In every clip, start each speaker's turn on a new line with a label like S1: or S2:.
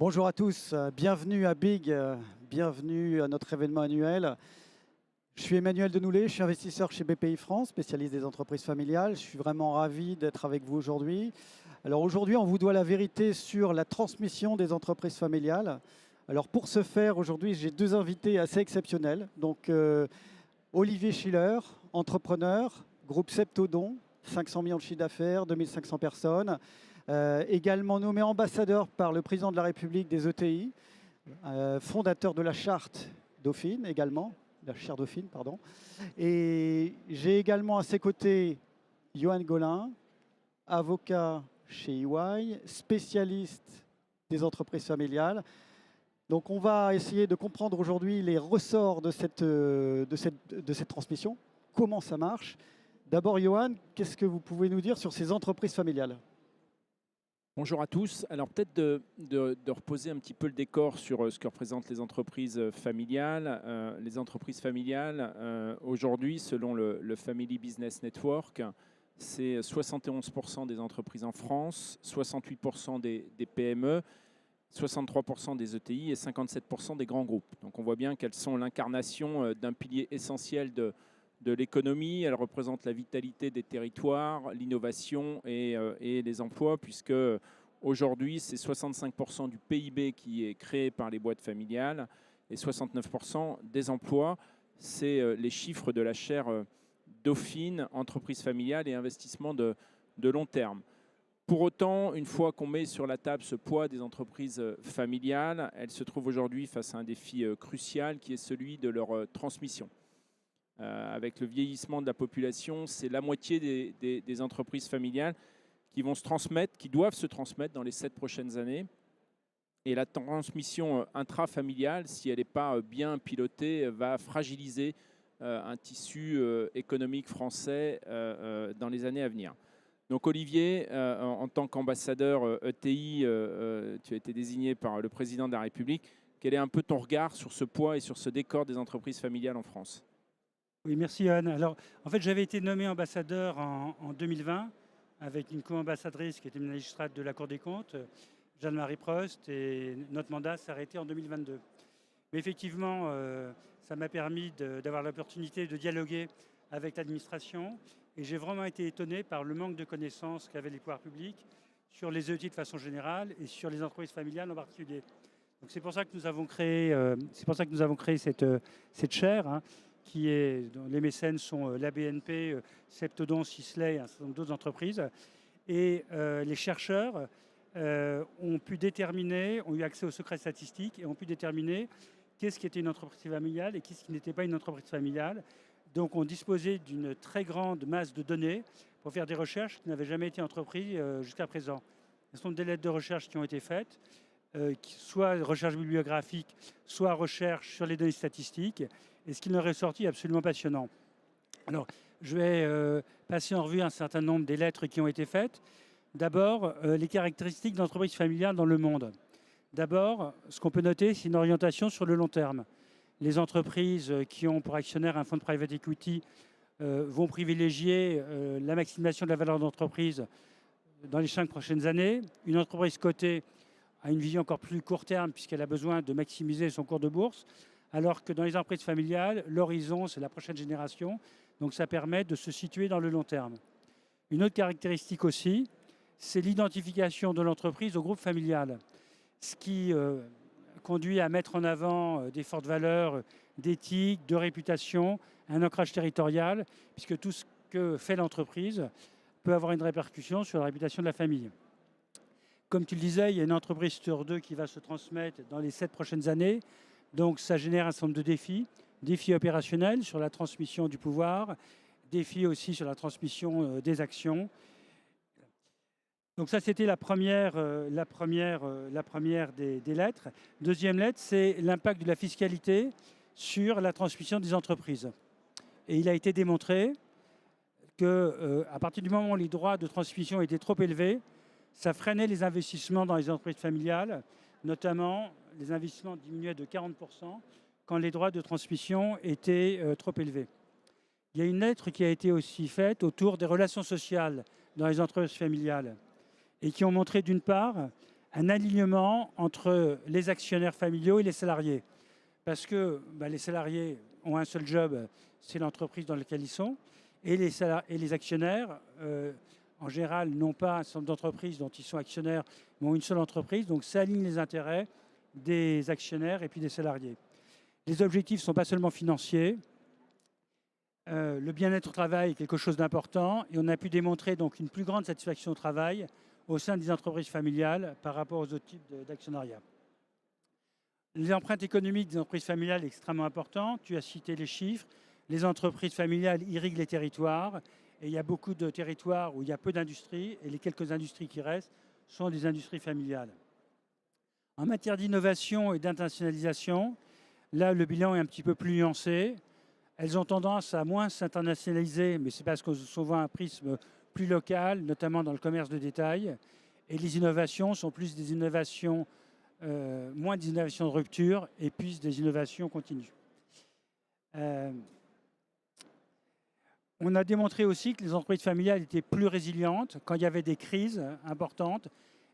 S1: Bonjour à tous, bienvenue à Big, bienvenue à notre événement annuel. Je suis Emmanuel Denoulet, je suis investisseur chez BPI France, spécialiste des entreprises familiales. Je suis vraiment ravi d'être avec vous aujourd'hui. Alors aujourd'hui, on vous doit la vérité sur la transmission des entreprises familiales. Alors pour ce faire, aujourd'hui, j'ai deux invités assez exceptionnels. Donc Olivier Schiller, entrepreneur, groupe Septodon, 500 millions de chiffre d'affaires, 2500 personnes. Également nommé ambassadeur par le président de la République des ETI, fondateur de la charte Dauphine également, la charte Dauphine, pardon. Et j'ai également à ses côtés Johan Golin, avocat chez EY, spécialiste des entreprises familiales. Donc on va essayer de comprendre aujourd'hui les ressorts de cette transmission, comment ça marche. D'abord Johan, qu'est-ce que vous pouvez nous dire sur ces entreprises familiales ?
S2: Bonjour à tous. Alors peut-être de reposer un petit peu le décor sur ce que représentent les entreprises familiales. Les entreprises familiales, aujourd'hui, selon le Family Business Network, c'est 71% des entreprises en France, 68% des PME, 63% des ETI et 57% des grands groupes. Donc on voit bien qu'elles sont l'incarnation d'un pilier essentiel de l'économie. Elles représentent la vitalité des territoires, l'innovation et les emplois, puisque aujourd'hui, c'est 65% du PIB qui est créé par les boîtes familiales et 69% des emplois. C'est les chiffres de la chaire Dauphine, entreprise familiale et investissement de long terme. Pour autant, une fois qu'on met sur la table ce poids des entreprises familiales, elles se trouvent aujourd'hui face à un défi crucial qui est celui de leur transmission. Avec le vieillissement de la population, c'est la moitié des entreprises familiales qui vont se transmettre, qui doivent se transmettre dans les 7 prochaines années. Et la transmission intrafamiliale, si elle n'est pas bien pilotée, va fragiliser un tissu économique français dans les années à venir. Donc Olivier, en tant qu'ambassadeur ETI, tu as été désigné par le président de la République. Quel est un peu ton regard sur ce poids et sur ce décor des entreprises familiales en France ?
S3: Oui, merci Anne. Alors, en fait, j'avais été nommé ambassadeur en 2020 avec une co-ambassadrice qui était magistrate de la Cour des comptes, Jeanne-Marie Prost, et notre mandat s'est arrêté en 2022. Mais effectivement, ça m'a permis d'avoir l'opportunité de dialoguer avec l'administration et j'ai vraiment été étonné par le manque de connaissances qu'avaient les pouvoirs publics sur les ETI de façon générale et sur les entreprises familiales en particulier. Donc c'est pour ça que nous avons créé, cette chaire, hein, dont les mécènes sont la BNP, Septodon, Sisley et un certain nombre d'autres entreprises. Et les chercheurs ont eu accès aux secrets statistiques et ont pu déterminer qu'est-ce qui était une entreprise familiale et qu'est-ce qui n'était pas une entreprise familiale. Donc on disposait d'une très grande masse de données pour faire des recherches qui n'avaient jamais été entreprises jusqu'à présent. Ce sont des lettres de recherche qui ont été faites, soit recherche bibliographique, soit recherche sur les données statistiques. Et ce qui leur est sorti est absolument passionnant. Alors, je vais passer en revue un certain nombre des lettres qui ont été faites. D'abord, les caractéristiques d'entreprises familiales dans le monde. D'abord, ce qu'on peut noter, c'est une orientation sur le long terme. Les entreprises qui ont pour actionnaire un fonds de private equity vont privilégier la maximisation de la valeur d'entreprise dans les 5 prochaines années. Une entreprise cotée a une vision encore plus court terme puisqu'elle a besoin de maximiser son cours de bourse. Alors que dans les entreprises familiales, l'horizon, c'est la prochaine génération. Donc ça permet de se situer dans le long terme. Une autre caractéristique aussi, c'est l'identification de l'entreprise au groupe familial. Ce qui conduit à mettre en avant des fortes valeurs d'éthique, de réputation, un ancrage territorial, puisque tout ce que fait l'entreprise peut avoir une répercussion sur la réputation de la famille. Comme tu le disais, il y a une entreprise sur 2 qui va se transmettre dans les 7 prochaines années. Donc ça génère un certain nombre de défis opérationnels sur la transmission du pouvoir, défis aussi sur la transmission des actions. Donc ça, c'était la première des lettres. Deuxième lettre, c'est l'impact de la fiscalité sur la transmission des entreprises. Et il a été démontré qu'à partir du moment où les droits de transmission étaient trop élevés, ça freinait les investissements dans les entreprises familiales, notamment les investissements diminuaient de 40% quand les droits de transmission étaient trop élevés. Il y a une lettre qui a été aussi faite autour des relations sociales dans les entreprises familiales et qui ont montré d'une part un alignement entre les actionnaires familiaux et les salariés. Parce que les salariés ont un seul job, c'est l'entreprise dans laquelle ils sont. Et les actionnaires, en général, n'ont pas un certain nombre d'entreprises dont ils sont actionnaires, mais ont une seule entreprise. Donc ça aligne les intérêts des actionnaires et puis des salariés. Les objectifs ne sont pas seulement financiers. Le bien-être au travail est quelque chose d'important. Et on a pu démontrer donc une plus grande satisfaction au travail au sein des entreprises familiales par rapport aux autres types d'actionnariat. L'empreinte économique des entreprises familiales est extrêmement importante. Tu as cité les chiffres. Les entreprises familiales irriguent les territoires. Et il y a beaucoup de territoires où il y a peu d'industries. Et les quelques industries qui restent sont des industries familiales. En matière d'innovation et d'internationalisation, là, le bilan est un petit peu plus nuancé. Elles ont tendance à moins s'internationaliser, mais c'est parce qu'on voit un prisme plus local, notamment dans le commerce de détail. Et les innovations sont plus des innovations, moins des innovations de rupture et plus des innovations continues. On a démontré aussi que les entreprises familiales étaient plus résilientes. Quand il y avait des crises importantes,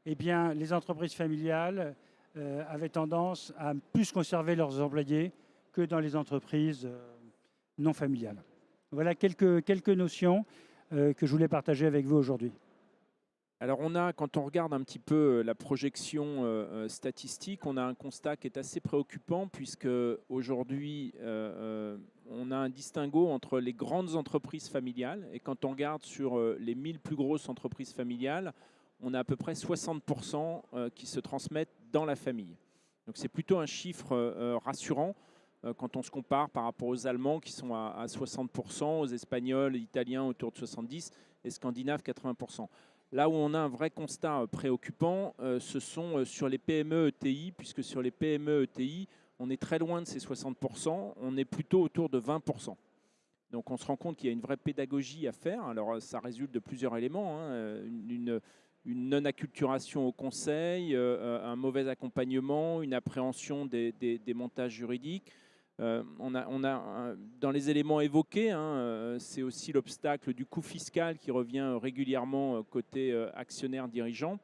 S3: eh bien, les entreprises familiales avaient tendance à plus conserver leurs employés que dans les entreprises non familiales. Voilà quelques notions que je voulais partager avec vous aujourd'hui.
S2: Alors quand on regarde un petit peu la projection statistique, on a un constat qui est assez préoccupant puisque aujourd'hui on a un distinguo entre les grandes entreprises familiales et quand on regarde sur les 1000 plus grosses entreprises familiales, on a à peu près 60% qui se transmettent dans la famille. Donc c'est plutôt un chiffre rassurant quand on se compare par rapport aux Allemands qui sont à 60%, aux Espagnols et Italiens autour de 70% et Scandinaves 80%. Là où on a un vrai constat préoccupant, ce sont sur les PME-ETI, puisque sur les PME-ETI, on est très loin de ces 60%, on est plutôt autour de 20%. Donc on se rend compte qu'il y a une vraie pédagogie à faire. Alors ça résulte de plusieurs éléments, hein, une non-acculturation au conseil, un mauvais accompagnement, une appréhension des montages juridiques. Dans les éléments évoqués, hein, c'est aussi l'obstacle du coût fiscal qui revient régulièrement côté actionnaire dirigeant.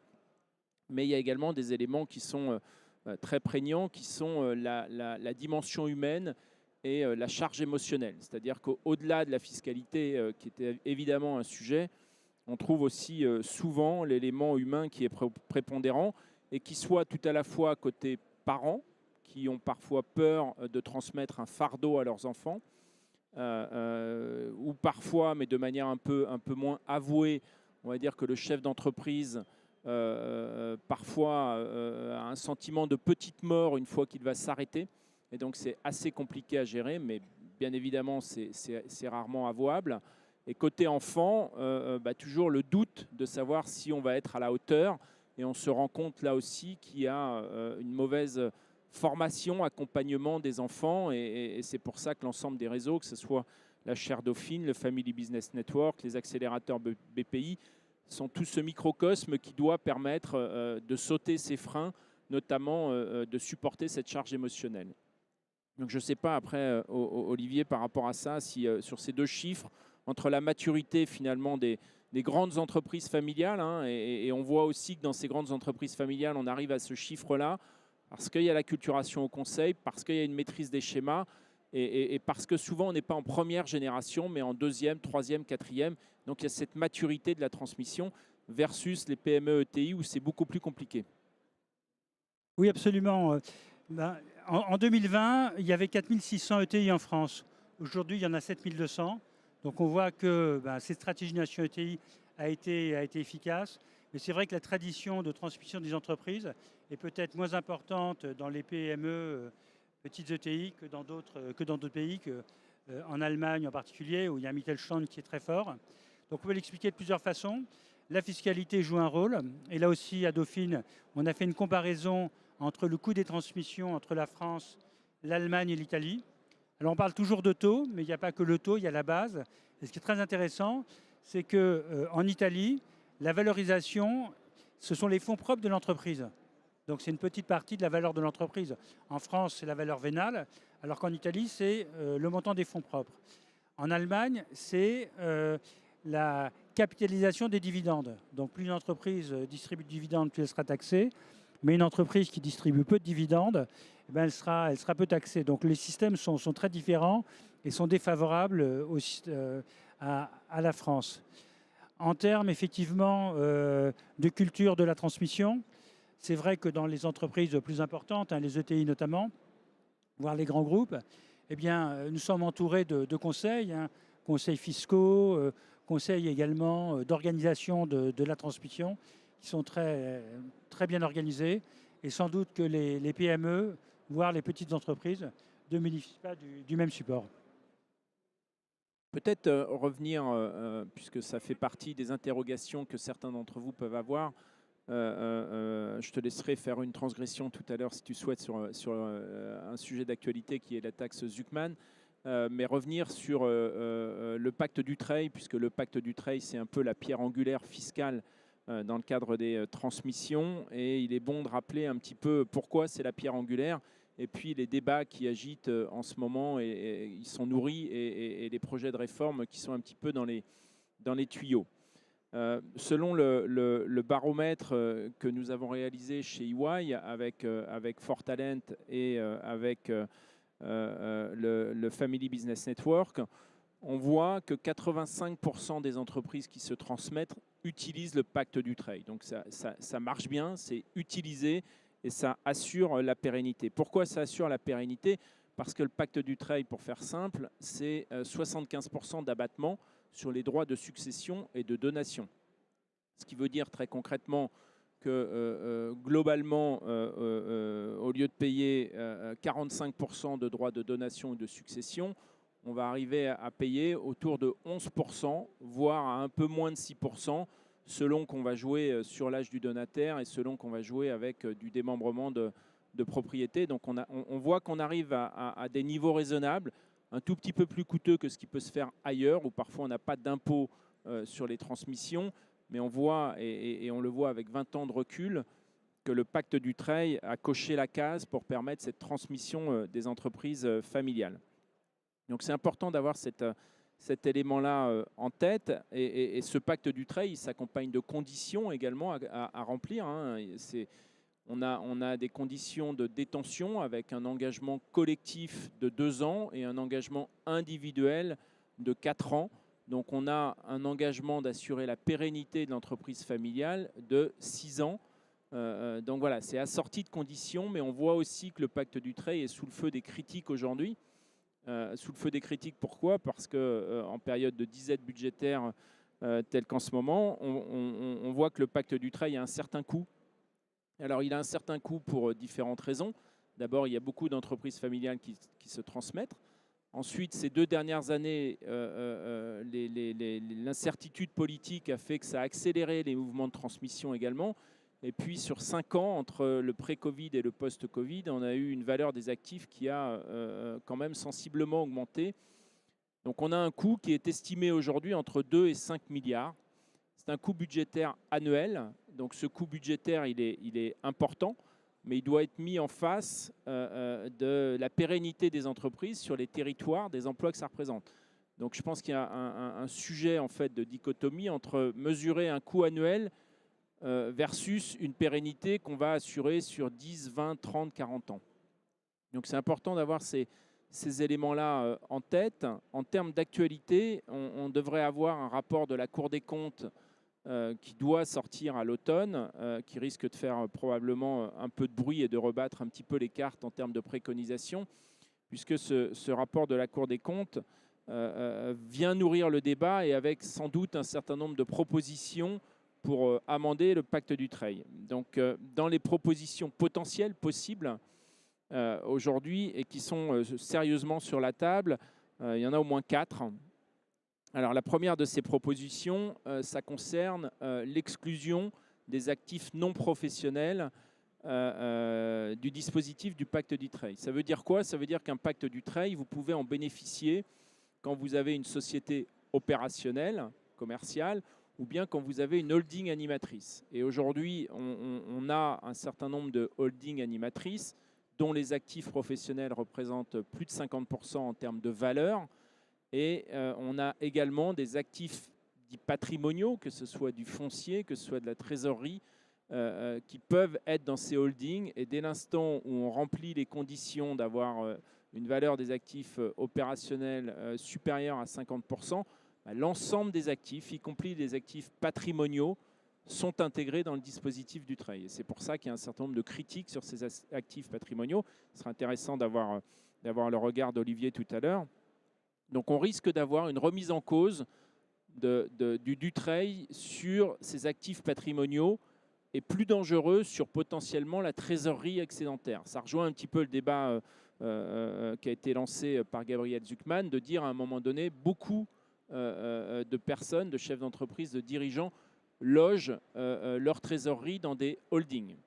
S2: Mais il y a également des éléments qui sont très prégnants, qui sont la dimension humaine et la charge émotionnelle. C'est-à-dire qu'au-delà de la fiscalité, qui était évidemment un sujet, on trouve aussi souvent l'élément humain qui est prépondérant et qui soit tout à la fois côté parents, qui ont parfois peur de transmettre un fardeau à leurs enfants, ou parfois, mais de manière un peu moins avouée, on va dire que le chef d'entreprise parfois a un sentiment de petite mort une fois qu'il va s'arrêter. Et donc c'est assez compliqué à gérer, mais bien évidemment c'est rarement avouable. Et côté enfant, toujours le doute de savoir si on va être à la hauteur. Et on se rend compte là aussi qu'il y a une mauvaise formation, accompagnement des enfants. Et c'est pour ça que l'ensemble des réseaux, que ce soit la chaire Dauphine, le Family Business Network, les accélérateurs BPI, sont tout ce microcosme qui doit permettre de sauter ces freins, notamment de supporter cette charge émotionnelle. Donc je ne sais pas après, Olivier, par rapport à ça, si sur ces deux chiffres, entre la maturité finalement des grandes entreprises familiales, hein, et on voit aussi que dans ces grandes entreprises familiales, on arrive à ce chiffre-là, parce qu'il y a l'acculturation au conseil, parce qu'il y a une maîtrise des schémas, et parce que souvent on n'est pas en première génération, mais en deuxième, troisième, quatrième. Donc il y a cette maturité de la transmission versus les PME ETI où c'est beaucoup plus compliqué.
S3: Oui, absolument. En 2020, il y avait 4600 ETI en France. Aujourd'hui, il y en a 7200. Donc on voit que cette stratégie Nation ETI a été efficace. Mais c'est vrai que la tradition de transmission des entreprises est peut-être moins importante dans les PME, petites ETI, que dans d'autres pays, en Allemagne en particulier, où il y a un Mittelstand qui est très fort. Donc on peut l'expliquer de plusieurs façons. La fiscalité joue un rôle. Et là aussi, à Dauphine, on a fait une comparaison entre le coût des transmissions entre la France, l'Allemagne et l'Italie. Alors on parle toujours de taux, mais il n'y a pas que le taux, il y a la base. Et ce qui est très intéressant, c'est qu'en Italie, la valorisation, ce sont les fonds propres de l'entreprise. Donc c'est une petite partie de la valeur de l'entreprise. En France, c'est la valeur vénale, alors qu'en Italie, c'est le montant des fonds propres. En Allemagne, c'est la capitalisation des dividendes. Donc plus une entreprise distribue de dividendes, plus elle sera taxée. Mais une entreprise qui distribue peu de dividendes, eh ben, elle sera peu taxée. Donc les systèmes sont très différents et sont défavorables à la France. En termes effectivement de culture de la transmission, c'est vrai que dans les entreprises plus importantes, les ETI notamment, voire les grands groupes, eh bien, nous sommes entourés de conseils, conseils fiscaux, conseils également d'organisation de la transmission, qui sont très bien organisés. Et sans doute que les PME, voire les petites entreprises, ne bénéficient pas du même support.
S2: Peut-être revenir, puisque ça fait partie des interrogations que certains d'entre vous peuvent avoir. Je te laisserai faire une transgression tout à l'heure si tu souhaites sur un sujet d'actualité qui est la taxe Zuckman. Mais revenir sur le pacte Dutreil, puisque le pacte Dutreil, c'est un peu la pierre angulaire fiscale dans le cadre des transmissions. Et il est bon de rappeler un petit peu pourquoi c'est la pierre angulaire. Et puis les débats qui agitent en ce moment, et ils sont nourris, et les projets de réforme qui sont un petit peu dans les tuyaux. Selon le baromètre que nous avons réalisé chez EY avec Fortalent et avec le Family Business Network, on voit que 85% des entreprises qui se transmettent utilisent le pacte Dutreil. Donc ça marche bien, c'est utilisé et ça assure la pérennité. Pourquoi ça assure la pérennité? Parce que le pacte Dutreil, pour faire simple, c'est 75% d'abattement sur les droits de succession et de donation. Ce qui veut dire très concrètement que globalement, au lieu de payer 45% de droits de donation ou de succession, on va arriver à payer autour de 11%, voire à un peu moins de 6%, selon qu'on va jouer sur l'âge du donataire et selon qu'on va jouer avec du démembrement de propriété. Donc on voit qu'on arrive à des niveaux raisonnables, un tout petit peu plus coûteux que ce qui peut se faire ailleurs, où parfois on n'a pas d'impôt sur les transmissions, mais on voit, et on le voit avec 20 ans de recul, que le pacte Dutreil a coché la case pour permettre cette transmission des entreprises familiales. Donc c'est important d'avoir cet élément-là en tête. Et ce pacte Dutreil s'accompagne de conditions également à remplir. On a des conditions de détention avec un engagement collectif de 2 ans et un engagement individuel de 4 ans. Donc on a un engagement d'assurer la pérennité de l'entreprise familiale de 6 ans. Donc voilà, c'est assorti de conditions, mais on voit aussi que le pacte Dutreil est sous le feu des critiques aujourd'hui. Sous le feu des critiques, pourquoi? Parce qu'en période de disette budgétaire telle qu'en ce moment, on voit que le pacte Dutreil a un certain coût. Alors il a un certain coût pour différentes raisons. D'abord, il y a beaucoup d'entreprises familiales qui se transmettent. Ensuite, ces 2 dernières années, l'incertitude politique a fait que ça a accéléré les mouvements de transmission également. Et puis, sur 5 ans, entre le pré-Covid et le post-Covid, on a eu une valeur des actifs qui a quand même sensiblement augmenté. Donc, on a un coût qui est estimé aujourd'hui entre 2 et 5 milliards. C'est un coût budgétaire annuel. Donc, ce coût budgétaire, il est important, mais il doit être mis en face de la pérennité des entreprises sur les territoires, des emplois que ça représente. Donc je pense qu'il y a un sujet en fait de dichotomie entre mesurer un coût annuel versus une pérennité qu'on va assurer sur 10, 20, 30, 40 ans. Donc c'est important d'avoir ces éléments-là en tête. En termes d'actualité, on devrait avoir un rapport de la Cour des comptes qui doit sortir à l'automne, qui risque de faire probablement un peu de bruit et de rebattre un petit peu les cartes en termes de préconisation, puisque ce rapport de la Cour des comptes vient nourrir le débat et avec sans doute un certain nombre de propositions pour amender le pacte Dutreil. Donc dans les propositions potentielles possibles aujourd'hui et qui sont sérieusement sur la table, il y en a au moins 4. Alors la première de ces propositions, ça concerne l'exclusion des actifs non professionnels du dispositif du pacte Dutreil. Ça veut dire quoi? Ça veut dire qu'un pacte Dutreil, vous pouvez en bénéficier quand vous avez une société opérationnelle, commerciale, ou bien quand vous avez une holding animatrice. Et aujourd'hui, on a un certain nombre de holdings animatrices dont les actifs professionnels représentent plus de 50% en termes de valeur. Et on a également des actifs dits patrimoniaux, que ce soit du foncier, que ce soit de la trésorerie, qui peuvent être dans ces holdings. Et dès l'instant où on remplit les conditions d'avoir une valeur des actifs opérationnels supérieure à 50%, l'ensemble des actifs, y compris les actifs patrimoniaux, sont intégrés dans le dispositif du trade. C'est pour ça qu'il y a un certain nombre de critiques sur ces actifs patrimoniaux. Ce sera intéressant d'avoir le regard d'Olivier tout à l'heure. Donc on risque d'avoir une remise en cause du trade sur ces actifs patrimoniaux et plus dangereux sur potentiellement la trésorerie excédentaire. Ça rejoint un petit peu le débat qui a été lancé par Gabriel Zucman, de dire à un moment donné, beaucoup de personnes, de chefs d'entreprise, de dirigeants, logent leur trésorerie dans des holdings.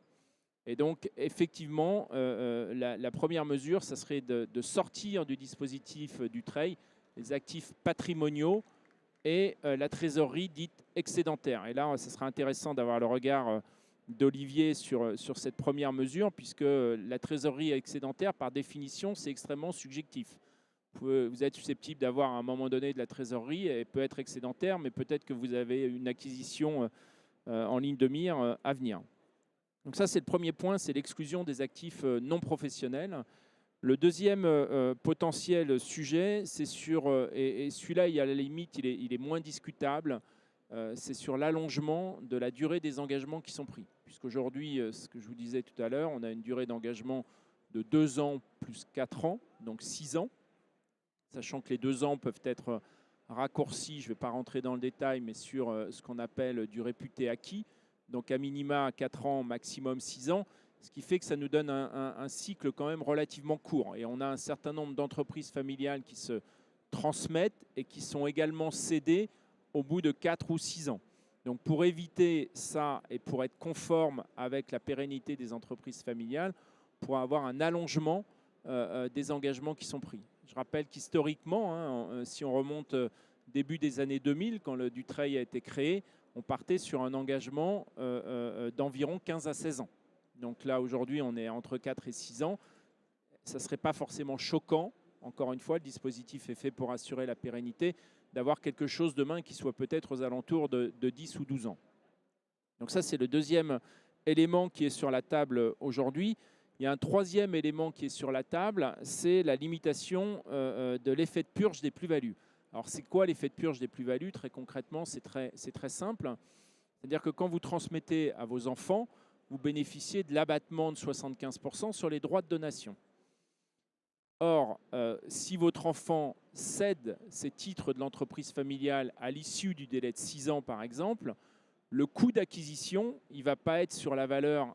S2: Et donc, effectivement, la première mesure, ça serait de sortir du dispositif du trade les actifs patrimoniaux et la trésorerie dite excédentaire. Et là, ce sera intéressant d'avoir le regard d'Olivier sur cette première mesure, puisque la trésorerie excédentaire, par définition, c'est extrêmement subjectif. Vous êtes susceptible d'avoir à un moment donné de la trésorerie, elle peut être excédentaire, mais peut-être que vous avez une acquisition en ligne de mire à venir. Donc ça, c'est le premier point, c'est l'exclusion des actifs non professionnels. Le deuxième potentiel sujet, c'est sur, et celui-là, à la limite, il est moins discutable, c'est sur l'allongement de la durée des engagements qui sont pris. Puisqu'aujourd'hui, ce que je vous disais tout à l'heure, on a une durée d'engagement de 2 ans plus 4 ans, donc 6 ans. Sachant que les 2 ans peuvent être raccourcis, je ne vais pas rentrer dans le détail, mais sur ce qu'on appelle du réputé acquis, donc à minima 4 ans, maximum 6 ans, ce qui fait que ça nous donne un cycle quand même relativement court. Et on a un certain nombre d'entreprises familiales qui se transmettent et qui sont également cédées au bout de 4 ou 6 ans. Donc pour éviter ça et pour être conforme avec la pérennité des entreprises familiales, pour avoir un allongement des engagements qui sont pris. Je rappelle qu'historiquement, si on remonte début des années 2000, quand le Dutreuil a été créé, on partait sur un engagement d'environ 15 à 16 ans. Donc là, aujourd'hui, on est entre 4 et 6 ans. Ça ne serait pas forcément choquant. Encore une fois, le dispositif est fait pour assurer la pérennité, d'avoir quelque chose demain qui soit peut-être aux alentours de 10 ou 12 ans. Donc ça, c'est le deuxième élément qui est sur la table aujourd'hui. Il y a un troisième élément qui est sur la table, c'est la limitation de l'effet de purge des plus-values. Alors, c'est quoi l'effet de purge des plus-values? Très concrètement, c'est très simple. C'est-à-dire que quand vous transmettez à vos enfants, vous bénéficiez de l'abattement de 75% sur les droits de donation. Or, si votre enfant cède ses titres de l'entreprise familiale à l'issue du délai de 6 ans, par exemple, le coût d'acquisition, il ne va pas être sur la valeur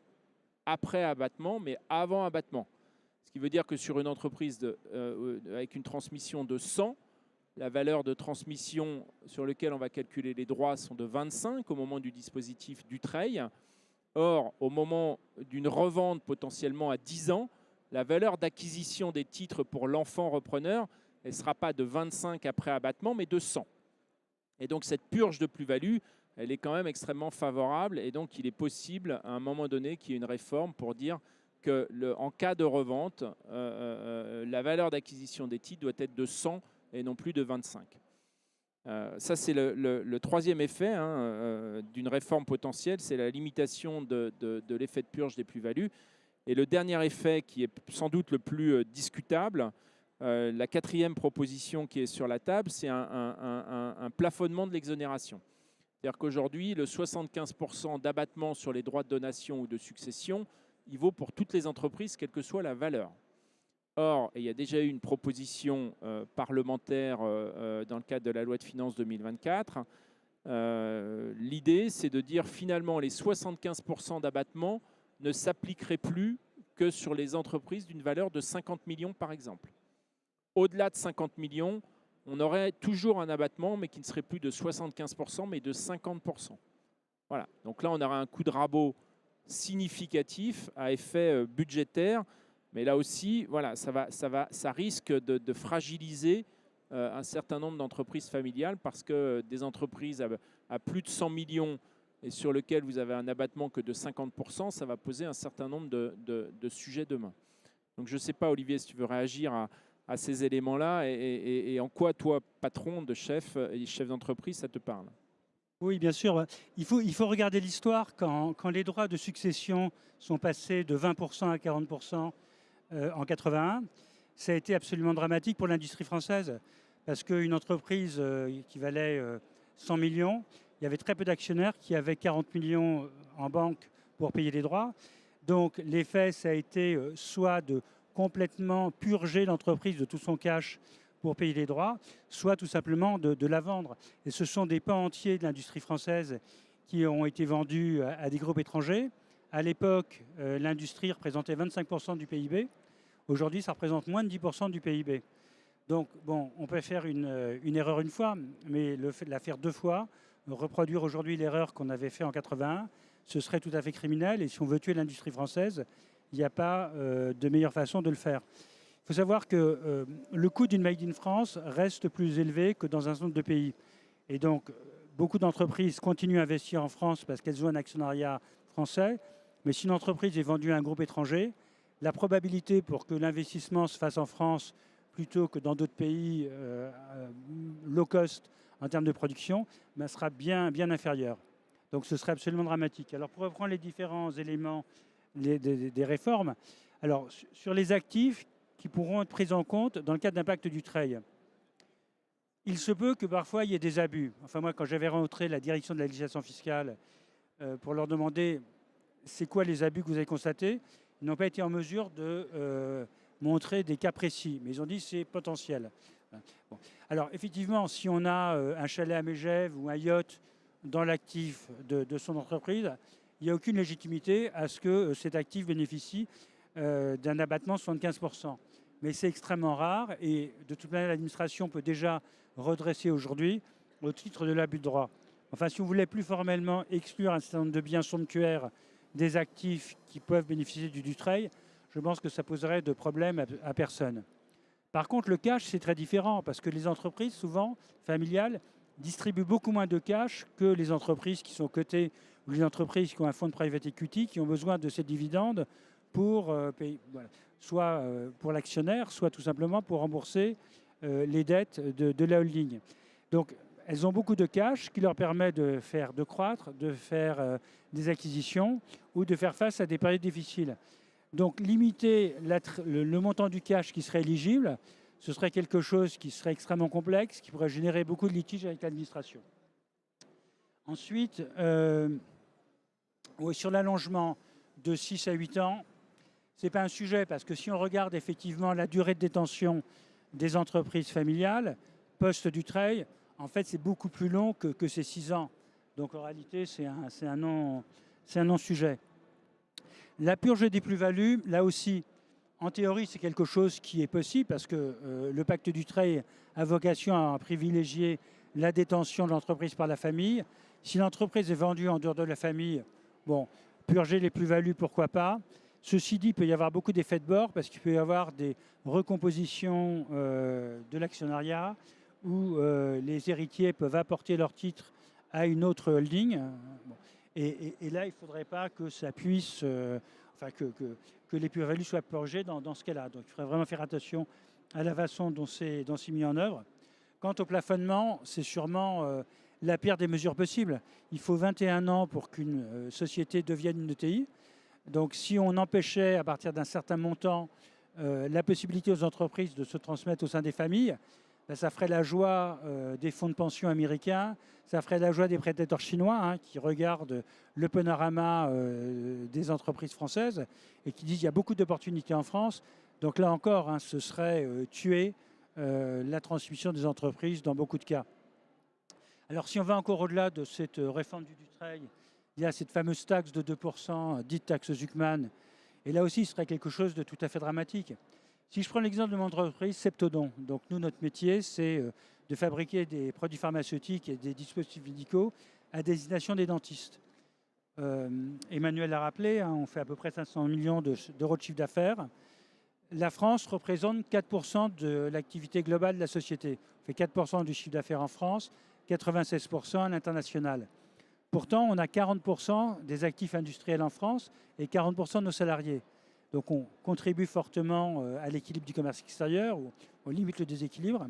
S2: après abattement, mais avant abattement. Ce qui veut dire que sur une entreprise avec une transmission de 100, la valeur de transmission sur laquelle on va calculer les droits sont de 25 au moment du dispositif Dutreuil. Or, au moment d'une revente potentiellement à 10 ans, la valeur d'acquisition des titres pour l'enfant repreneur, elle ne sera pas de 25 après abattement, mais de 100. Et donc cette purge de plus-value, elle est quand même extrêmement favorable. Et donc il est possible à un moment donné qu'il y ait une réforme pour dire qu'en cas de revente, la valeur d'acquisition des titres doit être de 100 et non plus de 25. Ça, c'est le troisième effet d'une réforme potentielle, c'est la limitation de l'effet de purge des plus-values. Et le dernier effet, qui est sans doute le plus discutable, la quatrième proposition qui est sur la table, c'est un plafonnement de l'exonération. C'est-à-dire qu'aujourd'hui, le 75% d'abattement sur les droits de donation ou de succession, il vaut pour toutes les entreprises, quelle que soit la valeur. Or, il y a déjà eu une proposition parlementaire dans le cadre de la loi de finances 2024. L'idée, c'est de dire finalement les 75% d'abattement ne s'appliqueraient plus que sur les entreprises d'une valeur de 50 millions par exemple. Au-delà de 50 millions, on aurait toujours un abattement, mais qui ne serait plus de 75%, mais de 50%. Voilà. Donc là, on aura un coup de rabot significatif à effet budgétaire. Mais là aussi, voilà, ça risque de fragiliser un certain nombre d'entreprises familiales parce que des entreprises à plus de 100 millions et sur lesquelles vous avez un abattement que de 50%, ça va poser un certain nombre de sujets demain. Donc je ne sais pas, Olivier, si tu veux réagir à ces éléments-là et en quoi, toi, patron de chef et chef d'entreprise, ça te parle?
S3: Oui, bien sûr. Il faut regarder l'histoire. Quand les droits de succession sont passés de 20% à 40% en 81, ça a été absolument dramatique pour l'industrie française. Parce qu'une entreprise qui valait 100 millions, il y avait très peu d'actionnaires qui avaient 40 millions en banque pour payer les droits. Donc l'effet, ça a été soit de complètement purger l'entreprise de tout son cash pour payer les droits, soit tout simplement de la vendre. Et ce sont des pans entiers de l'industrie française qui ont été vendus à des groupes étrangers. À l'époque, l'industrie représentait 25% du PIB. Aujourd'hui, ça représente moins de 10% du PIB. Donc, bon, on peut faire une erreur une fois, mais le fait de la faire deux fois, reproduire aujourd'hui l'erreur qu'on avait fait en 81, ce serait tout à fait criminel. Et si on veut tuer l'industrie française, il n'y a pas de meilleure façon de le faire. Il faut savoir que le coût d'une Made in France reste plus élevé que dans un certain nombre de pays. Et donc, beaucoup d'entreprises continuent à investir en France parce qu'elles ont un actionnariat français. Mais si une entreprise est vendue à un groupe étranger, la probabilité pour que l'investissement se fasse en France plutôt que dans d'autres pays low cost en termes de production, sera bien, bien inférieure. Donc ce serait absolument dramatique. Alors pour reprendre les différents éléments des réformes, alors sur les actifs qui pourront être pris en compte dans le cadre d'un pacte Dutreil, il se peut que parfois il y ait des abus. Enfin moi, quand j'avais rencontré la direction de la législation fiscale pour leur demander c'est quoi les abus que vous avez constatés, ils n'ont pas été en mesure de montrer des cas précis, mais ils ont dit c'est potentiel. Bon. Alors effectivement, si on a un chalet à Megève ou un yacht dans l'actif de son entreprise, il n'y a aucune légitimité à ce que cet actif bénéficie d'un abattement de 75%. Mais c'est extrêmement rare et de toute manière, l'administration peut déjà redresser aujourd'hui au titre de l'abus de droit. Enfin, si on voulait plus formellement exclure un certain nombre de biens somptuaires des actifs qui peuvent bénéficier du Dutreil, je pense que ça poserait de problème à personne. Par contre, le cash, c'est très différent parce que les entreprises, souvent familiales, distribuent beaucoup moins de cash que les entreprises qui sont cotées ou les entreprises qui ont un fonds de private equity qui ont besoin de ces dividendes pour payer, voilà, soit pour l'actionnaire, soit tout simplement pour rembourser les dettes de la holding. Donc, elles ont beaucoup de cash qui leur permet de croître, de faire des acquisitions ou de faire face à des périodes difficiles. Donc limiter le montant du cash qui serait éligible, ce serait quelque chose qui serait extrêmement complexe, qui pourrait générer beaucoup de litiges avec l'administration. Ensuite, sur l'allongement de 6 à 8 ans, ce n'est pas un sujet parce que si on regarde effectivement la durée de détention des entreprises familiales, post-Dutreil, en fait c'est beaucoup plus long que ces 6 ans. Donc en réalité c'est un non-sujet. La purge des plus-values, là aussi, en théorie, c'est quelque chose qui est possible parce que le pacte Dutreil a vocation à privilégier la détention de l'entreprise par la famille. Si l'entreprise est vendue en dehors de la famille, bon, purger les plus-values, pourquoi pas. Ceci dit, il peut y avoir beaucoup d'effets de bord parce qu'il peut y avoir des recompositions de l'actionnariat où les héritiers peuvent apporter leur titre à une autre holding. Bon. Et là, il ne faudrait pas que ça puisse, que les plus-values soient purgées dans ce cas-là. Donc il faudrait vraiment faire attention à la façon dont c'est mis en œuvre. Quant au plafonnement, c'est sûrement la pire des mesures possibles. Il faut 21 ans pour qu'une société devienne une ETI. Donc si on empêchait à partir d'un certain montant la possibilité aux entreprises de se transmettre au sein des familles, ça ferait la joie des fonds de pension américains, ça ferait la joie des prédateurs chinois qui regardent le panorama des entreprises françaises et qui disent qu'il y a beaucoup d'opportunités en France. Donc là encore, ce serait tuer la transmission des entreprises dans beaucoup de cas. Alors si on va encore au-delà de cette réforme du Dutreil, il y a cette fameuse taxe de 2%, dite taxe Zuckman. Et là aussi, ce serait quelque chose de tout à fait dramatique. Si je prends l'exemple de mon entreprise Septodon, donc nous, notre métier, c'est de fabriquer des produits pharmaceutiques et des dispositifs médicaux à destination des dentistes. Emmanuel l'a rappelé, on fait à peu près 500 millions d'euros de chiffre d'affaires. La France représente 4% de l'activité globale de la société. On fait 4% du chiffre d'affaires en France, 96% à l'international. Pourtant, on a 40% des actifs industriels en France et 40% de nos salariés. Donc on contribue fortement à l'équilibre du commerce extérieur, on limite le déséquilibre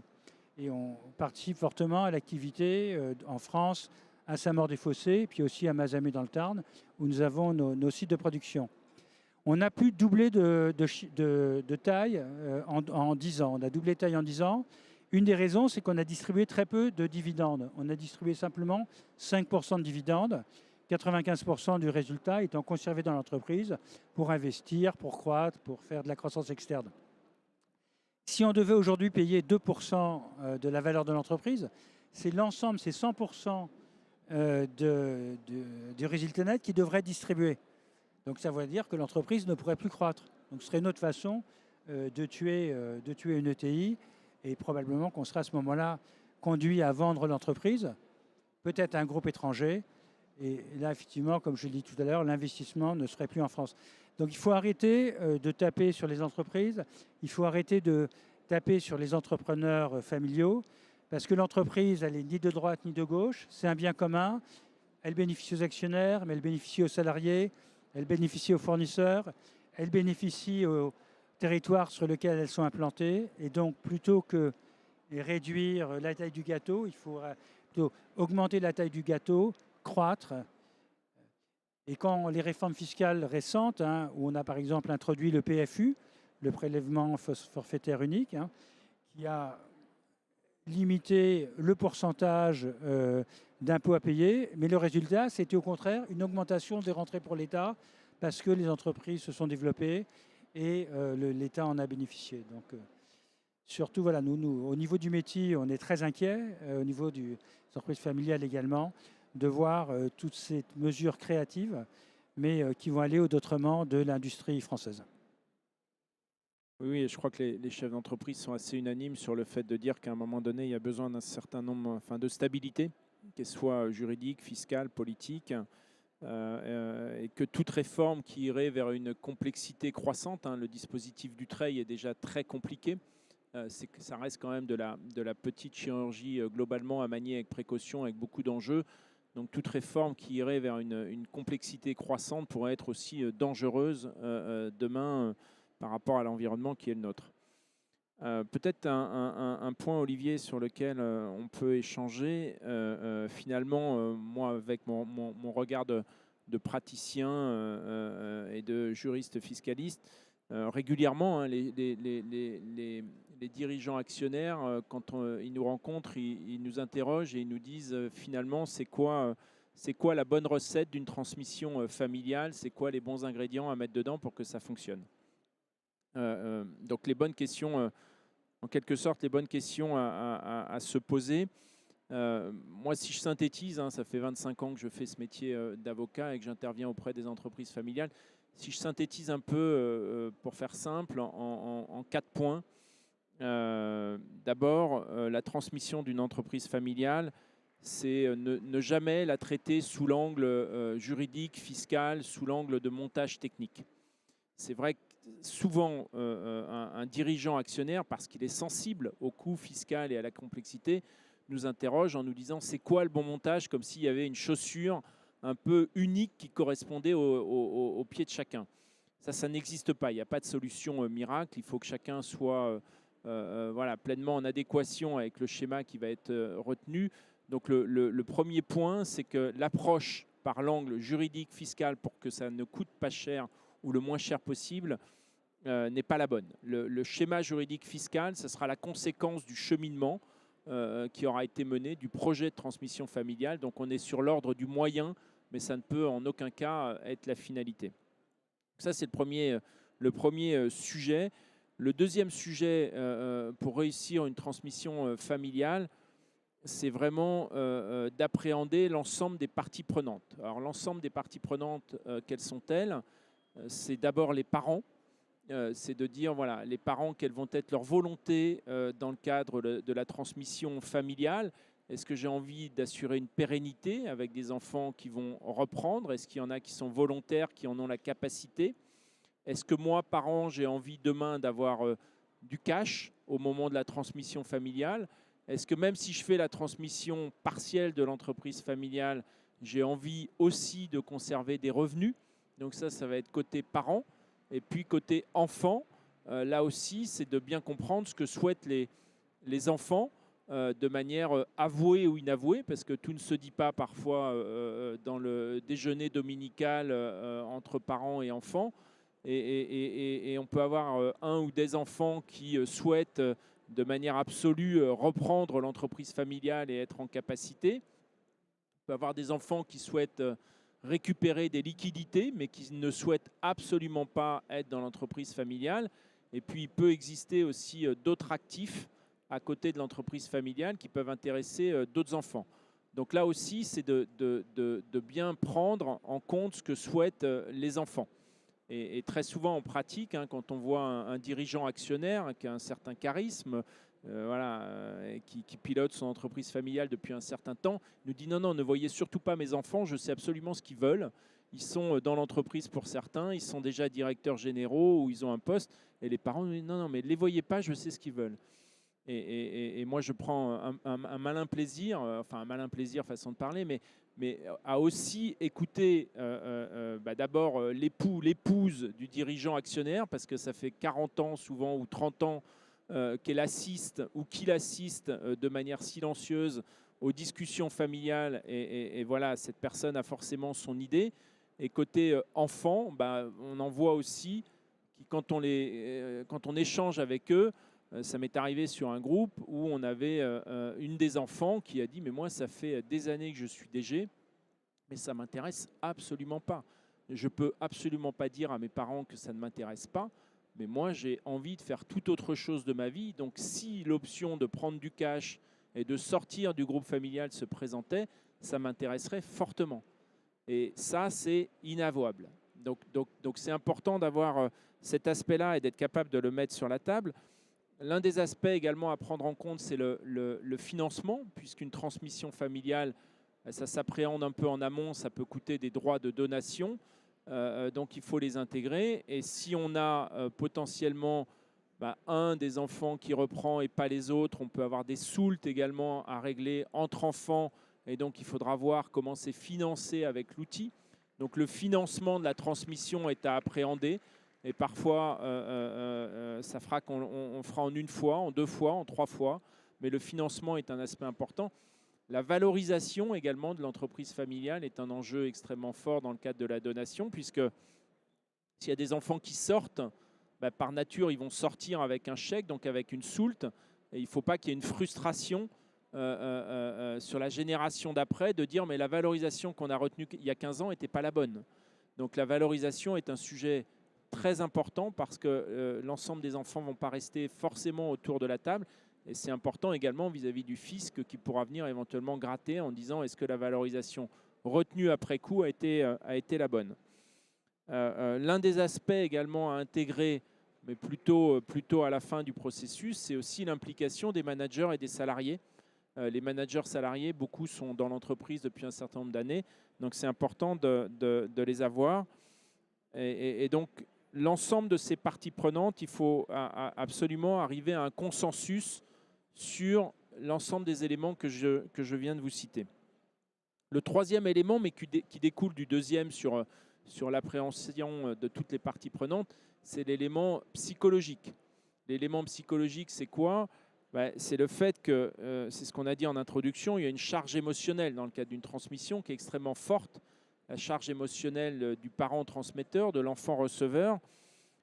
S3: et on participe fortement à l'activité en France, à Saint-Maur-des-Fossés, puis aussi à Mazamet dans le Tarn, où nous avons nos sites de production. On a pu doubler de taille en 10 ans. On a doublé de taille en 10 ans. Une des raisons, c'est qu'on a distribué très peu de dividendes. On a distribué simplement 5% de dividendes, 95% du résultat étant conservé dans l'entreprise pour investir, pour croître, pour faire de la croissance externe. Si on devait aujourd'hui payer 2% de la valeur de l'entreprise, c'est l'ensemble, c'est 100% du résultat net qui devrait être distribué. Donc ça veut dire que l'entreprise ne pourrait plus croître. Donc ce serait une autre façon de tuer une ETI, et probablement qu'on sera à ce moment-là conduit à vendre l'entreprise, peut-être à un groupe étranger. Et là, effectivement, comme je l'ai dit tout à l'heure, l'investissement ne serait plus en France. Donc il faut arrêter de taper sur les entreprises, il faut arrêter de taper sur les entrepreneurs familiaux, parce que l'entreprise, elle n'est ni de droite ni de gauche, c'est un bien commun, elle bénéficie aux actionnaires, mais elle bénéficie aux salariés, elle bénéficie aux fournisseurs, elle bénéficie aux territoires sur lesquels elles sont implantées. Et donc, plutôt que de réduire la taille du gâteau, il faut plutôt augmenter la taille du gâteau, croître. Et quand les réformes fiscales récentes, où on a par exemple introduit le PFU, le prélèvement forfaitaire unique, qui a limité le pourcentage d'impôts à payer, mais le résultat, c'était au contraire une augmentation des rentrées pour l'État parce que les entreprises se sont développées et l'État en a bénéficié. Donc, surtout, voilà, nous, au niveau du métier, on est très inquiets, au niveau des entreprises familiales également, de voir toutes ces mesures créatives, mais qui vont aller au détriment de l'industrie française.
S2: Oui, je crois que les chefs d'entreprise sont assez unanimes sur le fait de dire qu'à un moment donné, il y a besoin d'un certain nombre, de stabilité, qu'elle soit juridique, fiscale, politique, et que toute réforme qui irait vers une complexité croissante, le dispositif Dutreil est déjà très compliqué, c'est que ça reste quand même de la petite chirurgie globalement à manier avec précaution, avec beaucoup d'enjeux. Donc toute réforme qui irait vers une complexité croissante pourrait être aussi dangereuse demain par rapport à l'environnement qui est le nôtre. Peut-être un point, Olivier, sur lequel on peut échanger. Finalement, moi, avec mon regard de praticien et de juriste fiscaliste, régulièrement, les dirigeants actionnaires, quand ils nous rencontrent, ils nous interrogent et ils nous disent finalement, c'est quoi la bonne recette d'une transmission familiale, c'est quoi les bons ingrédients à mettre dedans pour que ça fonctionne. Donc les bonnes questions, en quelque sorte, les bonnes questions à se poser. Moi, si je synthétise, ça fait 25 ans que je fais ce métier d'avocat et que j'interviens auprès des entreprises familiales. Si je synthétise un peu, pour faire simple, en 4 points. D'abord, la transmission d'une entreprise familiale, c'est ne jamais la traiter sous l'angle juridique, fiscal, sous l'angle de montage technique. C'est vrai que souvent, un dirigeant actionnaire, parce qu'il est sensible au coût fiscal et à la complexité, nous interroge en nous disant c'est quoi le bon montage, comme s'il y avait une chaussure un peu unique qui correspondait au pied de chacun. Ça n'existe pas. Il n'y a pas de solution miracle. Il faut que chacun soit pleinement en adéquation avec le schéma qui va être retenu. Donc le premier point, c'est que l'approche par l'angle juridique, fiscal, pour que ça ne coûte pas cher ou le moins cher possible, n'est pas la bonne. Le schéma juridique fiscal, ce sera la conséquence du cheminement qui aura été mené, du projet de transmission familiale. Donc on est sur l'ordre du moyen, mais ça ne peut en aucun cas être la finalité. Ça, c'est le premier sujet. Le deuxième sujet pour réussir une transmission familiale, c'est vraiment d'appréhender l'ensemble des parties prenantes. Alors l'ensemble des parties prenantes, quelles sont-elles ? C'est d'abord les parents. C'est de dire, voilà, les parents, quelles vont être leurs volontés dans le cadre de la transmission familiale. Est-ce que j'ai envie d'assurer une pérennité avec des enfants qui vont reprendre ? Est-ce qu'il y en a qui sont volontaires, qui en ont la capacité ? Est-ce que moi, parent, j'ai envie demain d'avoir du cash au moment de la transmission familiale ? Est-ce que même si je fais la transmission partielle de l'entreprise familiale, j'ai envie aussi de conserver des revenus ? Donc ça va être côté parent. Et puis côté enfant, là aussi, c'est de bien comprendre ce que souhaitent les enfants de manière avouée ou inavouée, parce que tout ne se dit pas parfois dans le déjeuner dominical entre parents et enfants. Et on peut avoir un ou des enfants qui souhaitent de manière absolue reprendre l'entreprise familiale et être en capacité. On peut avoir des enfants qui souhaitent récupérer des liquidités, mais qui ne souhaitent absolument pas être dans l'entreprise familiale. Et puis, il peut exister aussi d'autres actifs à côté de l'entreprise familiale qui peuvent intéresser d'autres enfants. Donc là aussi, c'est de bien prendre en compte ce que souhaitent les enfants. Et très souvent en pratique, quand on voit un dirigeant actionnaire qui a un certain charisme, qui pilote son entreprise familiale depuis un certain temps, il nous dit non, ne voyez surtout pas mes enfants, je sais absolument ce qu'ils veulent. Ils sont dans l'entreprise pour certains, ils sont déjà directeurs généraux ou ils ont un poste. Et les parents nous disent non, mais ne les voyez pas, je sais ce qu'ils veulent. Et moi, je prends un malin plaisir, un malin plaisir, façon de parler, mais à aussi écouter d'abord l'époux, l'épouse du dirigeant actionnaire, parce que ça fait 40 ans souvent ou 30 ans qu'elle assiste ou qu'il assiste de manière silencieuse aux discussions familiales. Et voilà, cette personne a forcément son idée. Et côté enfant, on en voit aussi quand on échange avec eux. Ça m'est arrivé sur un groupe où on avait une des enfants qui a dit « Mais moi, ça fait des années que je suis DG, mais ça ne m'intéresse absolument pas. Je ne peux absolument pas dire à mes parents que ça ne m'intéresse pas, mais moi, j'ai envie de faire tout autre chose de ma vie. Donc, si l'option de prendre du cash et de sortir du groupe familial se présentait, ça m'intéresserait fortement. » Et ça, c'est inavouable. Donc c'est important d'avoir cet aspect-là et d'être capable de le mettre sur la table. L'un des aspects également à prendre en compte, c'est le financement, puisqu'une transmission familiale, ça s'appréhende un peu en amont, ça peut coûter des droits de donation, donc il faut les intégrer. Et si on a potentiellement un des enfants qui reprend et pas les autres, on peut avoir des soultes également à régler entre enfants, et donc il faudra voir comment c'est financé avec l'outil. Donc le financement de la transmission est à appréhender. Et parfois, ça fera qu'on fera en une fois, en deux fois, en trois fois. Mais le financement est un aspect important. La valorisation également de l'entreprise familiale est un enjeu extrêmement fort dans le cadre de la donation, puisque s'il y a des enfants qui sortent, par nature, ils vont sortir avec un chèque, donc avec une soulte. Et il ne faut pas qu'il y ait une frustration sur la génération d'après de dire « mais la valorisation qu'on a retenue il y a 15 ans n'était pas la bonne ». Donc la valorisation est un sujet très important parce que l'ensemble des enfants ne vont pas rester forcément autour de la table. Et c'est important également vis-à-vis du fisc qui pourra venir éventuellement gratter en disant est-ce que la valorisation retenue après coup a été la bonne. L'un des aspects également à intégrer, mais plutôt à la fin du processus, c'est aussi l'implication des managers et des salariés. Les managers salariés, beaucoup sont dans l'entreprise depuis un certain nombre d'années, donc c'est important de les avoir. Et donc, l'ensemble de ces parties prenantes, il faut absolument arriver à un consensus sur l'ensemble des éléments que je viens de vous citer. Le troisième élément, mais qui découle du deuxième sur l'appréhension de toutes les parties prenantes, c'est l'élément psychologique. L'élément psychologique, c'est quoi ? C'est le fait que, c'est ce qu'on a dit en introduction, il y a une charge émotionnelle dans le cadre d'une transmission qui est extrêmement forte, la charge émotionnelle du parent transmetteur, de l'enfant receveur.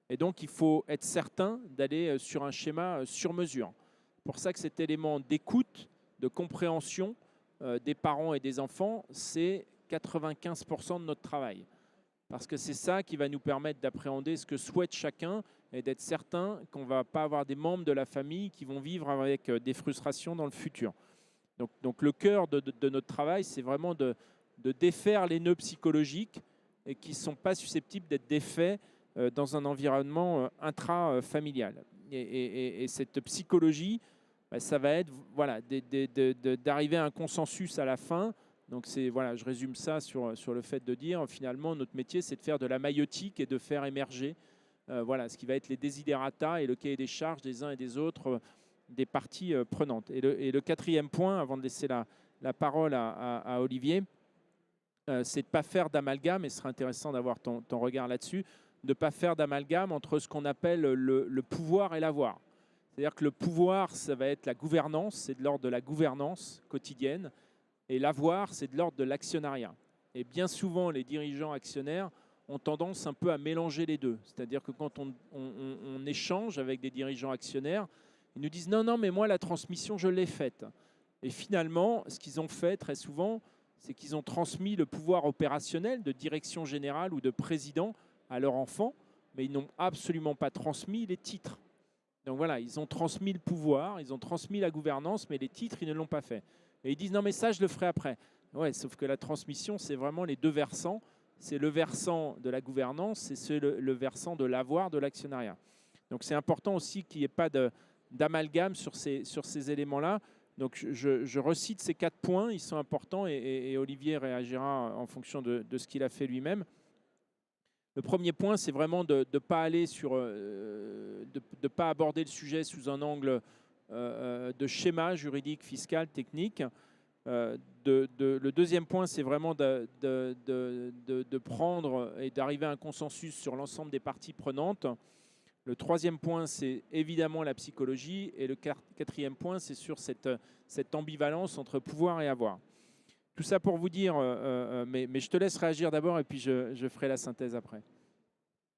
S2: Et donc, il faut être certain d'aller sur un schéma sur mesure. C'est pour ça que cet élément d'écoute, de compréhension des parents et des enfants, c'est 95% de notre travail. Parce que c'est ça qui va nous permettre d'appréhender ce que souhaite chacun et d'être certain qu'on ne va pas avoir des membres de la famille qui vont vivre avec des frustrations dans le futur. Donc le cœur de notre travail, c'est vraiment de défaire les nœuds psychologiques et qui ne sont pas susceptibles d'être défaits dans un environnement intrafamilial. Et cette psychologie, ça va être d'arriver à un consensus à la fin. Donc je résume ça sur le fait de dire finalement notre métier c'est de faire de la maïeutique et de faire émerger ce qui va être les desiderata et le cahier des charges des uns et des autres des parties prenantes. Et le quatrième point, avant de laisser la parole à Olivier, c'est de ne pas faire d'amalgame, et ce serait intéressant d'avoir ton regard là-dessus, de ne pas faire d'amalgame entre ce qu'on appelle le pouvoir et l'avoir. C'est-à-dire que le pouvoir, ça va être la gouvernance, c'est de l'ordre de la gouvernance quotidienne, et l'avoir, c'est de l'ordre de l'actionnariat. Et bien souvent, les dirigeants actionnaires ont tendance un peu à mélanger les deux. C'est-à-dire que quand on échange avec des dirigeants actionnaires, ils nous disent « Non, mais moi, la transmission, je l'ai faite ». Et finalement, ce qu'ils ont fait très souvent, c'est qu'ils ont transmis le pouvoir opérationnel de direction générale ou de président à leur enfant, mais ils n'ont absolument pas transmis les titres. Donc voilà, ils ont transmis le pouvoir, ils ont transmis la gouvernance, mais les titres, ils ne l'ont pas fait. Et ils disent « Non, mais ça, je le ferai après ». Ouais, sauf que la transmission, c'est vraiment les deux versants. C'est le versant de la gouvernance et le versant de l'avoir de l'actionnariat. Donc c'est important aussi qu'il n'y ait pas d'amalgame sur ces éléments-là. Donc je recite ces 4 points, ils sont importants et Olivier réagira en fonction de ce qu'il a fait lui-même. Le premier point, c'est vraiment de ne pas aller de pas aborder le sujet sous un angle de schéma juridique, fiscal, technique. Le deuxième point, c'est vraiment de prendre et d'arriver à un consensus sur l'ensemble des parties prenantes. Le troisième point, c'est évidemment la psychologie. Et le quatrième point, c'est sur cette ambivalence entre pouvoir et avoir. Tout ça pour vous dire, mais je te laisse réagir d'abord et puis je ferai la synthèse après.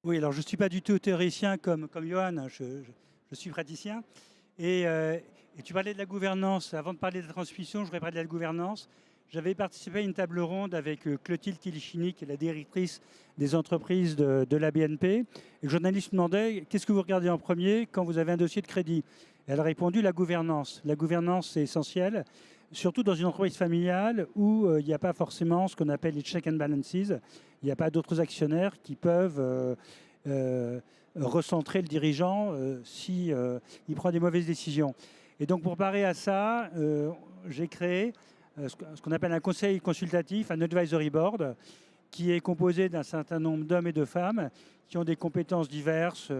S3: Oui, alors je ne suis pas du tout théoricien comme Johan, je suis praticien. Et tu parlais de la gouvernance. Avant de parler de la transmission, je voudrais parler de la gouvernance. J'avais participé à une table ronde avec Clotilde Tilichini, qui est la directrice des entreprises de la BNP. Et le journaliste me demandait « Qu'est-ce que vous regardez en premier quand vous avez un dossier de crédit ?» Elle a répondu « La gouvernance. La gouvernance, c'est essentiel, surtout dans une entreprise familiale où il n'y a pas forcément ce qu'on appelle les check and balances. Il n'y a pas d'autres actionnaires qui peuvent recentrer le dirigeant si il prend des mauvaises décisions. Et donc pour parer à ça, j'ai créé ce qu'on appelle un conseil consultatif, un advisory board, qui est composé d'un certain nombre d'hommes et de femmes qui ont des compétences diverses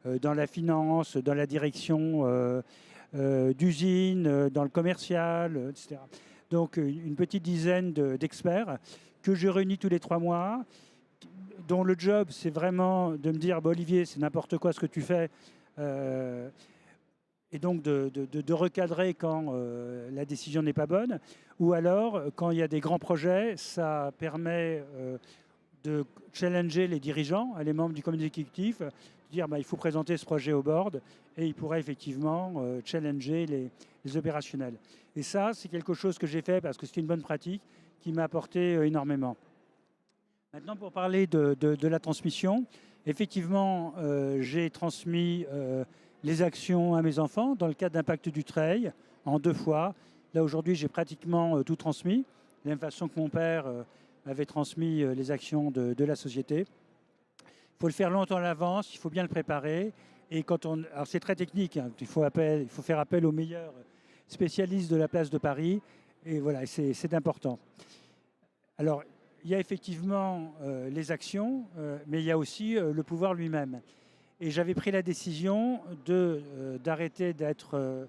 S3: dans la finance, dans la direction d'usine, dans le commercial, etc. Donc une petite dizaine d'experts que je réunis tous les 3 mois, dont le job, c'est vraiment de me dire bah, « Olivier, c'est n'importe quoi ce que tu fais ». Et donc de recadrer quand la décision n'est pas bonne. Ou alors, quand il y a des grands projets, ça permet de challenger les dirigeants, les membres du comité exécutif, de dire bah, il faut présenter ce projet au board et il pourrait effectivement challenger les opérationnels. Et ça, c'est quelque chose que j'ai fait parce que c'était une bonne pratique qui m'a apporté énormément. Maintenant, pour parler de la transmission, effectivement, j'ai transmis les actions à mes enfants dans le cadre d'Impact Dutreil en 2 fois. Là, aujourd'hui, j'ai pratiquement tout transmis, de la même façon que mon père avait transmis les actions de la société. Il faut le faire longtemps à l'avance, il faut bien le préparer. Et alors c'est très technique, hein, il faut faire appel aux meilleurs spécialistes de la place de Paris. Et voilà, c'est important. Alors, il y a effectivement les actions, mais il y a aussi le pouvoir lui-même. Et j'avais pris la décision d'arrêter d'être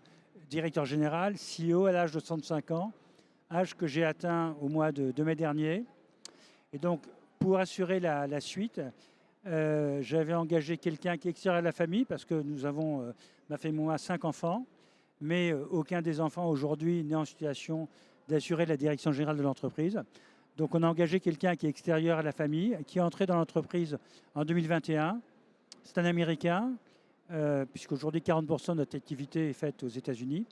S3: directeur général, CEO à l'âge de 65 ans, âge que j'ai atteint au mois de mai dernier. Et donc, pour assurer la suite, j'avais engagé quelqu'un qui est extérieur à la famille, parce que nous avons, ma famille et moi, 5 enfants, mais aucun des enfants aujourd'hui n'est en situation d'assurer la direction générale de l'entreprise. Donc on a engagé quelqu'un qui est extérieur à la famille, qui est entré dans l'entreprise en 2021. C'est un Américain, puisqu'aujourd'hui 40% de notre activité est faite aux États-Unis.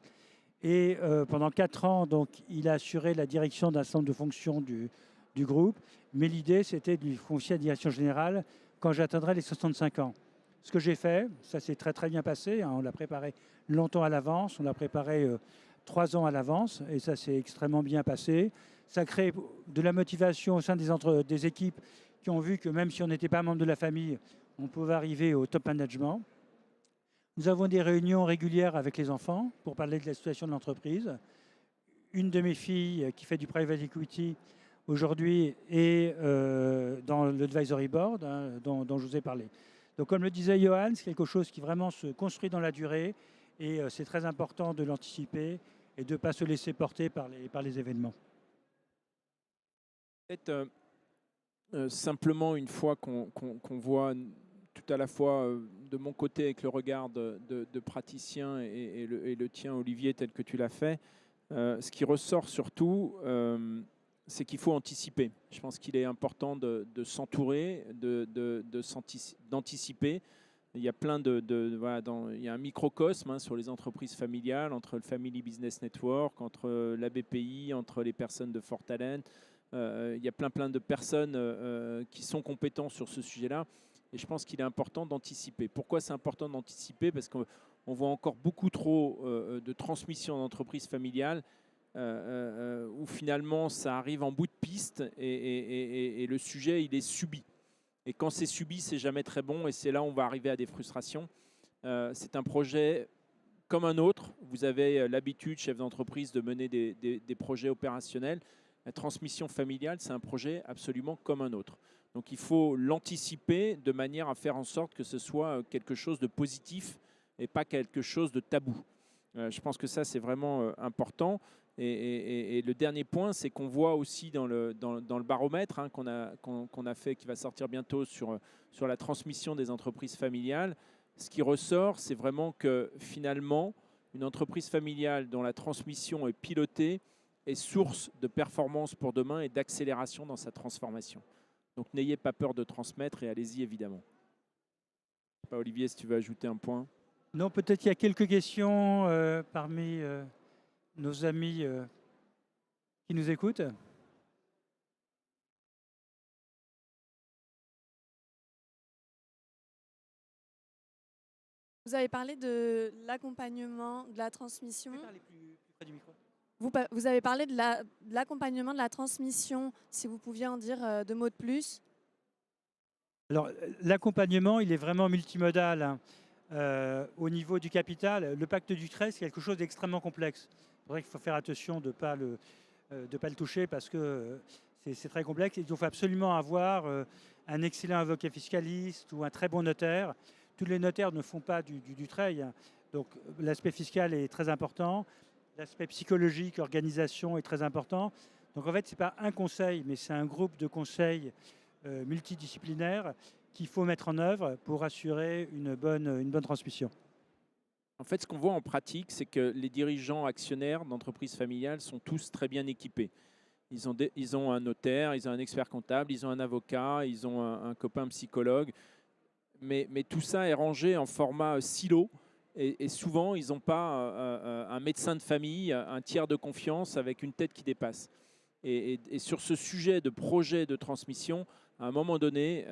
S3: Et pendant 4 ans, donc, il a assuré la direction d'un centre de fonction du groupe. Mais l'idée, c'était de lui confier la direction générale quand j'atteindrai les 65 ans. Ce que j'ai fait, ça s'est très très bien passé. Hein, on l'a préparé longtemps à l'avance, on l'a préparé 3 ans à l'avance, et ça s'est extrêmement bien passé. Ça crée de la motivation au sein des équipes qui ont vu que même si on n'était pas membre de la famille, on pouvait arriver au top management. Nous avons des réunions régulières avec les enfants pour parler de la situation de l'entreprise. Une de mes filles qui fait du private equity aujourd'hui est dans l'advisory board dont je vous ai parlé. Donc comme le disait Johan, c'est quelque chose qui vraiment se construit dans la durée et c'est très important de l'anticiper et de ne pas se laisser porter par les événements.
S2: Peut-être simplement, une fois qu'on voit tout à la fois de mon côté avec le regard de praticien et le tien, Olivier, tel que tu l'as fait. Ce qui ressort surtout, c'est qu'il faut anticiper. Je pense qu'il est important de s'entourer, d'anticiper. Il y a plein voilà, il y a un microcosme sur les entreprises familiales, entre le Family Business Network, entre la BPI, entre les personnes de Fort Talent. Il y a plein de personnes qui sont compétentes sur ce sujet-là. Et je pense qu'il est important d'anticiper. Pourquoi c'est important d'anticiper? Parce qu'on voit encore beaucoup trop de transmission d'entreprises familiales où finalement ça arrive en bout de piste et le sujet il est subi. Et quand c'est subi, c'est jamais très bon et c'est là où on va arriver à des frustrations. C'est un projet comme un autre. Vous avez l'habitude, chef d'entreprise, de mener des projets opérationnels. La transmission familiale, c'est un projet absolument comme un autre. Donc il faut l'anticiper de manière à faire en sorte que ce soit quelque chose de positif et pas quelque chose de tabou. Je pense que ça, c'est vraiment important. Et le dernier point, c'est qu'on voit aussi dans le baromètre qu'on a fait, qui va sortir bientôt sur la transmission des entreprises familiales, ce qui ressort, c'est vraiment que finalement, une entreprise familiale dont la transmission est pilotée est source de performance pour demain et d'accélération dans sa transformation. Donc n'ayez pas peur de transmettre et allez-y évidemment. Olivier, si tu veux ajouter un point.
S3: Non, peut-être qu'il y a quelques questions parmi nos amis qui nous écoutent.
S4: Vous avez parlé de l'accompagnement, de la transmission.
S3: Plus près du micro.
S4: Vous avez parlé de l'accompagnement, de la transmission. Si vous pouviez en dire deux mots de plus.
S3: Alors, l'accompagnement, il est vraiment multimodal. Au niveau du capital, le pacte Dutreil, c'est quelque chose d'extrêmement complexe. C'est vrai qu'il faut faire attention de ne pas le toucher parce que c'est très complexe. Il faut absolument avoir un excellent avocat fiscaliste ou un très bon notaire. Tous les notaires ne font pas du Dutreil. Donc, l'aspect fiscal est très important. L'aspect psychologique, organisation est très important. Donc, en fait, ce n'est pas un conseil, mais c'est un groupe de conseils multidisciplinaires qu'il faut mettre en œuvre pour assurer une bonne transmission.
S2: En fait, ce qu'on voit en pratique, c'est que les dirigeants actionnaires d'entreprises familiales sont tous très bien équipés. Ils ont un notaire, ils ont un expert comptable, ils ont un avocat, ils ont un copain psychologue. Mais tout ça est rangé en format silo. Et souvent, ils n'ont pas un médecin de famille, un tiers de confiance avec une tête qui dépasse. Et sur ce sujet de projet de transmission, à un moment donné,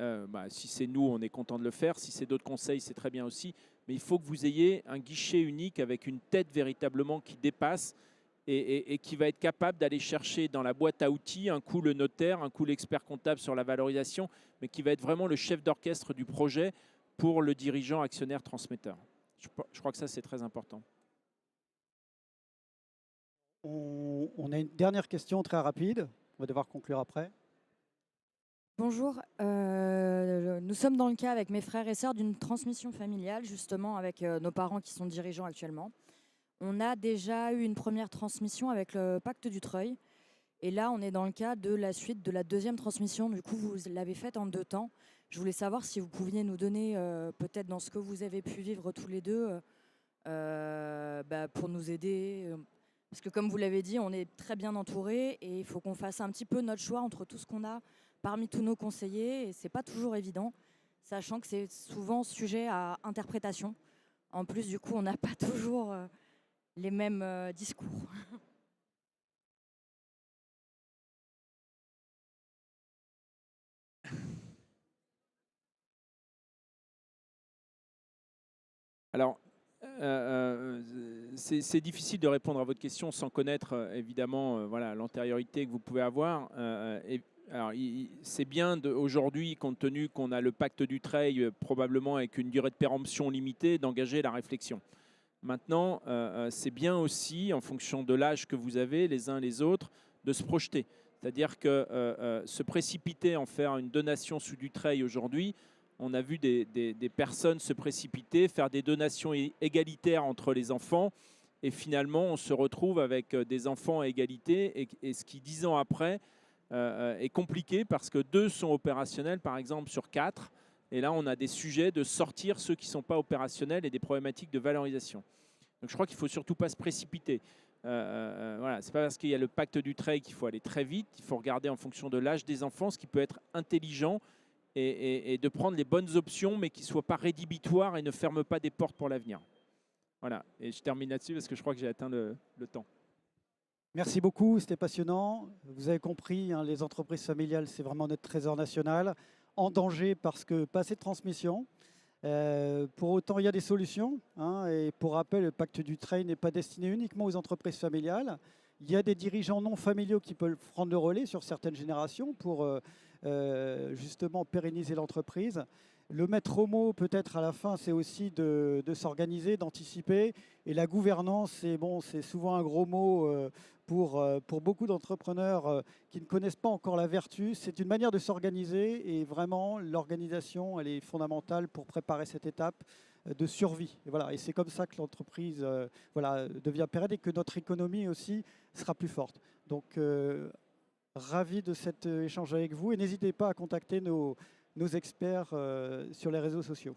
S2: si c'est nous, on est content de le faire. Si c'est d'autres conseils, c'est très bien aussi. Mais il faut que vous ayez un guichet unique avec une tête véritablement qui dépasse et qui va être capable d'aller chercher dans la boîte à outils un coup le notaire, un coup l'expert comptable sur la valorisation, mais qui va être vraiment le chef d'orchestre du projet pour le dirigeant actionnaire transmetteur. Je crois que ça, c'est très important.
S1: On a une dernière question très rapide. On va devoir conclure après.
S5: Bonjour, nous sommes dans le cas avec mes frères et sœurs d'une transmission familiale, justement avec nos parents qui sont dirigeants actuellement. On a déjà eu une première transmission avec le pacte Dutreil. Et là, on est dans le cas de la suite de la deuxième transmission. Du coup, vous l'avez faite en 2 temps. Je voulais savoir si vous pouviez nous donner, peut-être dans ce que vous avez pu vivre tous les deux, pour nous aider. Parce que comme vous l'avez dit, on est très bien entourés et il faut qu'on fasse un petit peu notre choix entre tout ce qu'on a parmi tous nos conseillers. Et ce n'est pas toujours évident, sachant que c'est souvent sujet à interprétation. En plus, du coup, on n'a pas toujours les mêmes discours.
S2: Alors, c'est difficile de répondre à votre question sans connaître évidemment l'antériorité que vous pouvez avoir. Alors, c'est bien aujourd'hui, compte tenu qu'on a le pacte Dutreil, probablement avec une durée de péremption limitée, d'engager la réflexion. Maintenant, c'est bien aussi, en fonction de l'âge que vous avez les uns les autres, de se projeter. C'est-à-dire que se précipiter en faire une donation sous Dutreil aujourd'hui, on a vu des personnes se précipiter, faire des donations égalitaires entre les enfants. Et finalement, on se retrouve avec des enfants à égalité. Et ce qui, 10 ans après, est compliqué parce que 2 sont opérationnels, par exemple, sur 4. Et là, on a des sujets de sortir ceux qui ne sont pas opérationnels et des problématiques de valorisation. Donc je crois qu'il ne faut surtout pas se précipiter. Voilà, ce n'est pas parce qu'il y a le pacte du trade qu'il faut aller très vite. Il faut regarder en fonction de l'âge des enfants ce qui peut être intelligent et de prendre les bonnes options, mais qui ne soient pas rédhibitoires et ne ferment pas des portes pour l'avenir. Voilà, et je termine là-dessus parce que je crois que j'ai atteint le temps.
S1: Merci beaucoup, c'était passionnant. Vous avez compris, hein, les entreprises familiales, c'est vraiment notre trésor national, en danger parce que pas assez de transmission. Pour autant, il y a des solutions. Hein, et pour rappel, le pacte du trade n'est pas destiné uniquement aux entreprises familiales. Il y a des dirigeants non familiaux qui peuvent prendre le relais sur certaines générations pour justement pérenniser l'entreprise. Le maître mot, peut-être à la fin, c'est aussi de s'organiser, d'anticiper. Et la gouvernance, c'est souvent un gros mot pour beaucoup d'entrepreneurs qui ne connaissent pas encore la vertu. C'est une manière de s'organiser et vraiment, l'organisation, elle est fondamentale pour préparer cette étape de survie. Et voilà, et c'est comme ça que l'entreprise devient pérenne et que notre économie aussi sera plus forte. Donc, ravi de cet échange avec vous et n'hésitez pas à contacter nos experts sur les réseaux sociaux.